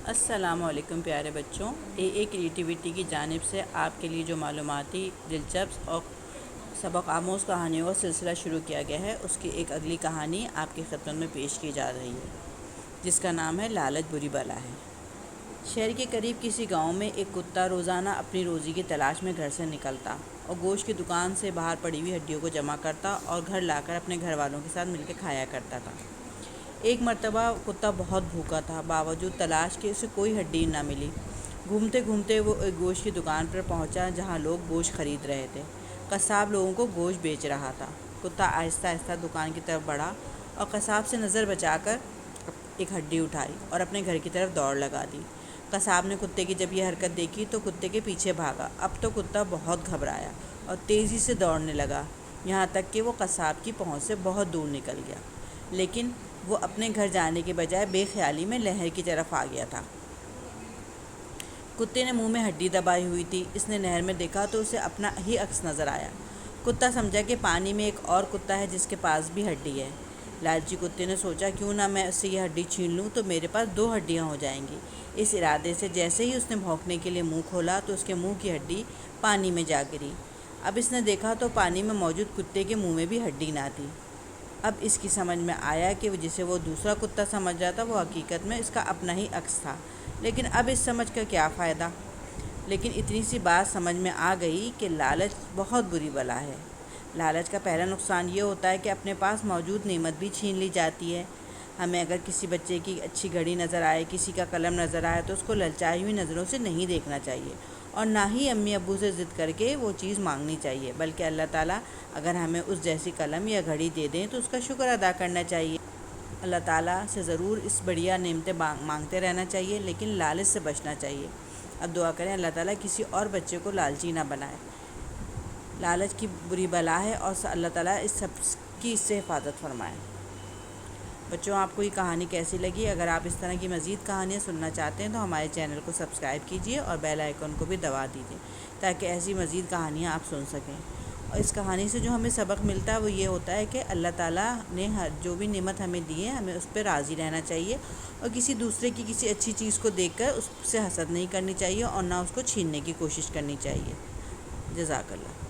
السلام علیکم پیارے بچوں، اے کریٹیوٹی کی جانب سے آپ کے لیے جو معلوماتی، دلچسپ اور سبق آموز کہانیوں کا سلسلہ شروع کیا گیا ہے، اس کی ایک اگلی کہانی آپ کی خدمت میں پیش کی جا رہی ہے، جس کا نام ہے لالچ بری بلا ہے۔ شہر کے قریب کسی گاؤں میں ایک کتا روزانہ اپنی روزی کی تلاش میں گھر سے نکلتا اور گوشت کی دکان سے باہر پڑی ہوئی ہڈیوں کو جمع کرتا اور گھر لا کر اپنے گھر والوں کے ساتھ مل کے کھایا کرتا تھا۔ ایک مرتبہ کتا بہت بھوکا تھا، باوجود تلاش کے اسے کوئی ہڈی نہ ملی۔ گھومتے گھومتے وہ ایک گوشت کی دکان پر پہنچا جہاں لوگ گوشت خرید رہے تھے۔ قصاب لوگوں کو گوشت بیچ رہا تھا۔ کتا آہستہ آہستہ دکان کی طرف بڑھا اور قصاب سے نظر بچا کر ایک ہڈی اٹھائی اور اپنے گھر کی طرف دوڑ لگا دی۔ قصاب نے کتے کی جب یہ حرکت دیکھی تو کتے کے پیچھے بھاگا۔ اب تو کتا بہت گھبرایا اور تیزی سے دوڑنے لگا، یہاں تک کہ وہ قصاب کی پہنچ سے بہت دور نکل گیا، لیکن وہ اپنے گھر جانے کے بجائے بے خیالی میں نہر کی طرف آ گیا تھا۔ کتے نے منہ میں ہڈی دبائی ہوئی تھی۔ اس نے نہر میں دیکھا تو اسے اپنا ہی عکس نظر آیا۔ کتا سمجھا کہ پانی میں ایک اور کتا ہے جس کے پاس بھی ہڈی ہے۔ لالچی کتے نے سوچا، کیوں نہ میں اس سے یہ ہڈی چھین لوں تو میرے پاس 2 ہڈیاں ہو جائیں گی۔ اس ارادے سے جیسے ہی اس نے بھونکنے کے لیے منہ کھولا تو اس کے منہ کی ہڈی پانی میں جا گری۔ اب اس نے دیکھا تو پانی میں موجود کتے کے منہ میں بھی ہڈی نہ تھی۔ اب اس کی سمجھ میں آیا کہ جسے وہ دوسرا کتا سمجھ رہا تھا وہ حقیقت میں اس کا اپنا ہی عکس تھا، لیکن اب اس سمجھ کا کیا فائدہ؟ لیکن اتنی سی بات سمجھ میں آ گئی کہ لالچ بہت بری بلا ہے۔ لالچ کا پہلا نقصان یہ ہوتا ہے کہ اپنے پاس موجود نعمت بھی چھین لی جاتی ہے۔ ہمیں اگر کسی بچے کی اچھی گھڑی نظر آئے، کسی کا قلم نظر آئے تو اس کو للچائی ہوئی نظروں سے نہیں دیکھنا چاہیے اور نہ ہی امی ابو سے ضد کر کے وہ چیز مانگنی چاہیے، بلکہ اللہ تعالیٰ اگر ہمیں اس جیسی قلم یا گھڑی دے دیں تو اس کا شکر ادا کرنا چاہیے۔ اللہ تعالیٰ سے ضرور اس بڑھیا نعمتیں مانگتے رہنا چاہیے، لیکن لالچ سے بچنا چاہیے۔ اب دعا کریں اللہ تعالیٰ کسی اور بچے کو لالچی نہ بنائے۔ لالچ کی بری بلا ہے اور اللہ تعالیٰ اس سب کی اس سے حفاظت فرمائے۔ بچوں، آپ کو یہ کہانی کیسی لگی؟ اگر آپ اس طرح کی مزید کہانیاں سننا چاہتے ہیں تو ہمارے چینل کو سبسکرائب کیجیے اور بیل آئیکن کو بھی دبا دیجیے تاکہ ایسی مزید کہانیاں آپ سن سکیں۔ اور اس کہانی سے جو ہمیں سبق ملتا ہے وہ یہ ہوتا ہے کہ اللہ تعالیٰ نے جو بھی نعمت ہمیں دی ہے ہمیں اس پہ راضی رہنا چاہیے اور کسی دوسرے کی کسی اچھی چیز کو دیکھ کر اس سے حسد نہیں کرنی چاہیے اور نہ اس کو چھیننے کی کوشش کرنی چاہیے۔ جزاک اللہ۔